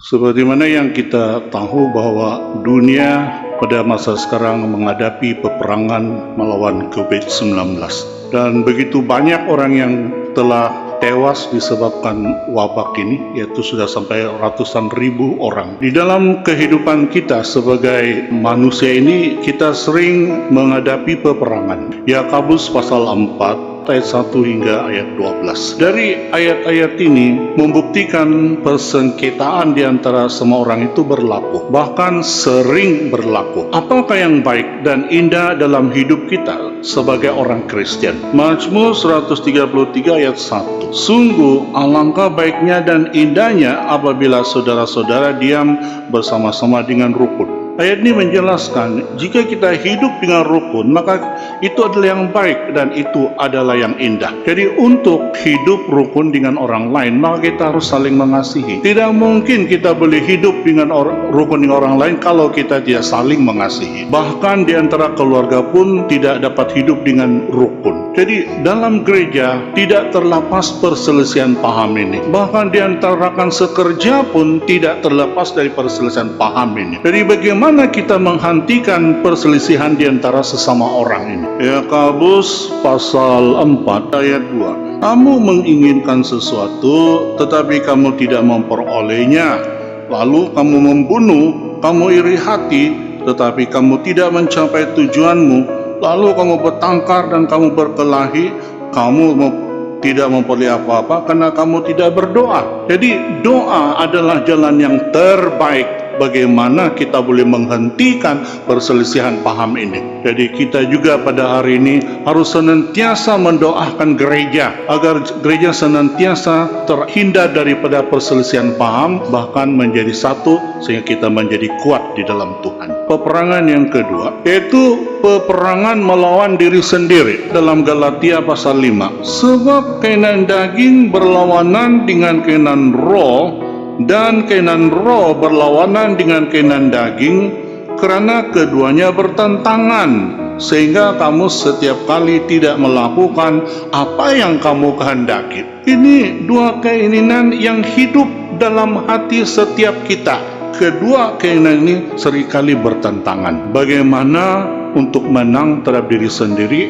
Seperti mana yang kita tahu bahwa dunia pada masa sekarang menghadapi peperangan melawan COVID-19 dan begitu banyak orang yang telah tewas disebabkan wabak ini, yaitu sudah sampai ratusan ribu orang. Di dalam kehidupan kita sebagai manusia ini, kita sering menghadapi peperangan. Yakobus pasal 4 ayat 1 hingga ayat 12. Dari ayat-ayat ini membuktikan persengketaan di antara semua orang itu berlaku, bahkan sering berlaku. Apakah yang baik dan indah dalam hidup kita sebagai orang Kristen? Mazmur 133 ayat 1. Sungguh alangkah baiknya dan indahnya apabila saudara-saudara diam bersama-sama dengan rukun. Ayat ini menjelaskan, jika kita hidup dengan rukun, maka itu adalah yang baik dan itu adalah yang indah. Jadi untuk hidup rukun dengan orang lain, maka kita harus saling mengasihi. Tidak mungkin kita boleh hidup dengan rukun dengan orang lain kalau kita tidak saling mengasihi. Bahkan di antara keluarga pun tidak dapat hidup dengan rukun. Jadi dalam gereja tidak terlepas perselisihan paham ini. Bahkan di antara rekan sekerja pun tidak terlepas dari perselisihan paham ini. Jadi bagaimana kita menghentikan perselisihan di antara sesama orang ini? Yakobus pasal 4 ayat 2. Kamu menginginkan sesuatu tetapi kamu tidak memperolehnya. Lalu kamu membunuh, kamu iri hati tetapi kamu tidak mencapai tujuanmu. Lalu kamu bertengkar dan kamu berkelahi, kamu tidak memperoleh apa-apa karena kamu tidak berdoa. Jadi doa adalah jalan yang terbaik bagaimana kita boleh menghentikan perselisihan paham ini. Jadi kita juga pada hari ini harus senantiasa mendoakan gereja agar gereja senantiasa terhindar daripada perselisihan paham, bahkan menjadi satu sehingga kita menjadi kuat di dalam Tuhan. Peperangan yang kedua yaitu peperangan melawan diri sendiri dalam Galatia pasal 5. Sebab keinginan daging berlawanan dengan keinginan roh, dan keinginan roh berlawanan dengan keinginan daging, karena keduanya bertentangan, sehingga kamu setiap kali tidak melakukan apa yang kamu kehendaki. Ini dua keinginan yang hidup dalam hati setiap kita. Kedua keinginan ini seringkali bertentangan. Bagaimana untuk menang terhadap diri sendiri,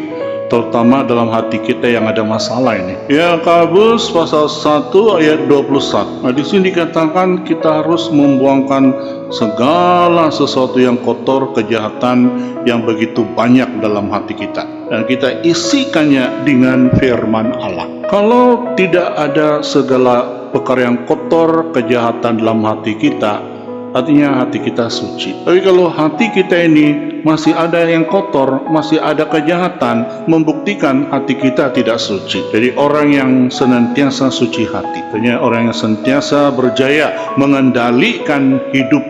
terutama dalam hati kita yang ada masalah ini? Yakobus pasal 1 ayat 21. Nah, di sini dikatakan kita harus membuangkan segala sesuatu yang kotor, kejahatan yang begitu banyak dalam hati kita, dan kita isikannya dengan firman Allah. Kalau tidak ada segala perkara yang kotor, kejahatan dalam hati kita, artinya hati kita suci. Tapi kalau hati kita ini masih ada yang kotor, masih ada kejahatan, membuktikan hati kita tidak suci. Jadi orang yang senantiasa suci hati, artinya orang yang senantiasa berjaya mengendalikan hidup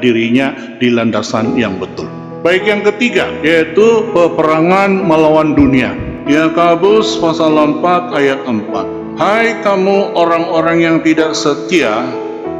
dirinya di landasan yang betul. Baik, yang ketiga yaitu peperangan melawan dunia. Yakobus pasal 4 ayat 4. Hai kamu orang-orang yang tidak setia,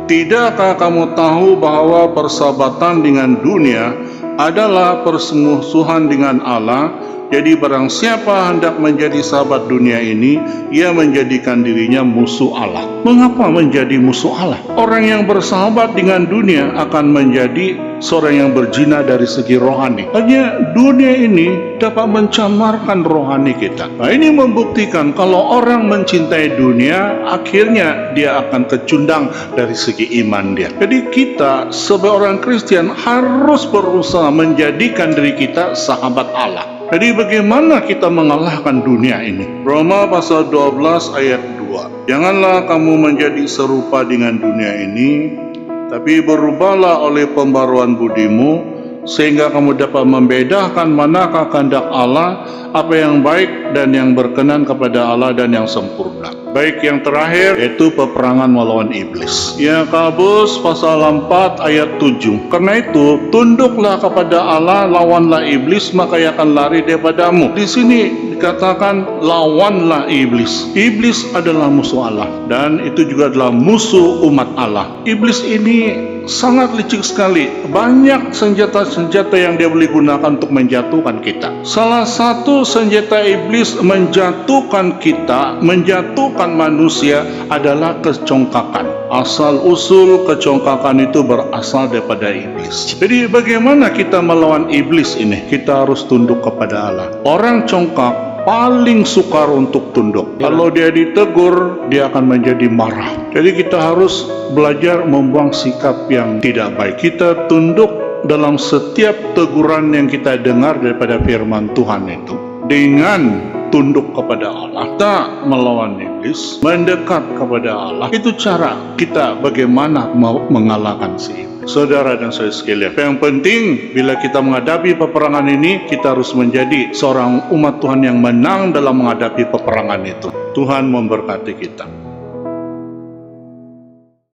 tidakkah kamu tahu bahwa persahabatan dengan dunia adalah permusuhan dengan Allah? Jadi barang siapa hendak menjadi sahabat dunia ini, ia menjadikan dirinya musuh Allah. Mengapa menjadi musuh Allah? Orang yang bersahabat dengan dunia akan menjadi seorang yang berzina dari segi rohani. Hanya dunia ini dapat mencemarkan rohani kita. Nah, ini membuktikan kalau orang mencintai dunia, akhirnya dia akan kecundang dari segi iman dia. Jadi kita sebagai orang Kristen harus berusaha menjadikan diri kita sahabat Allah. Jadi bagaimana kita mengalahkan dunia ini? Roma pasal 12 ayat 2. Janganlah kamu menjadi serupa dengan dunia ini, tapi berubahlah oleh pembaruan budimu, sehingga kamu dapat membedakan manakah kehendak Allah, apa yang baik dan yang berkenan kepada Allah dan yang sempurna. Baik, yang terakhir yaitu peperangan melawan iblis. Yakobus pasal 4 ayat 7. Karena itu tunduklah kepada Allah, lawanlah iblis, maka ia akan lari daripadamu. Di sini dikatakan lawanlah iblis. Iblis adalah musuh Allah dan itu juga adalah musuh umat Allah. Iblis ini sangat licik sekali. Banyak senjata-senjata yang dia boleh gunakan untuk menjatuhkan kita. Salah satu senjata iblis menjatuhkan kita, menjatuhkan manusia adalah kecongkakan. Asal-usul kecongkakan itu berasal daripada iblis. Jadi bagaimana kita melawan iblis ini? Kita harus tunduk kepada Allah. Orang congkak paling sukar untuk tunduk. Kalau dia ditegur, dia akan menjadi marah. Jadi kita harus belajar membuang sikap yang tidak baik. Kita tunduk dalam setiap teguran yang kita dengar daripada firman Tuhan itu. Dengan tunduk kepada Allah, kita melawan iblis, mendekat kepada Allah. Itu cara kita bagaimana mau mengalahkan si iblis. Saudara dan saudara sekalian, yang penting bila kita menghadapi peperangan ini, kita harus menjadi seorang umat Tuhan yang menang dalam menghadapi peperangan itu. Tuhan memberkati kita.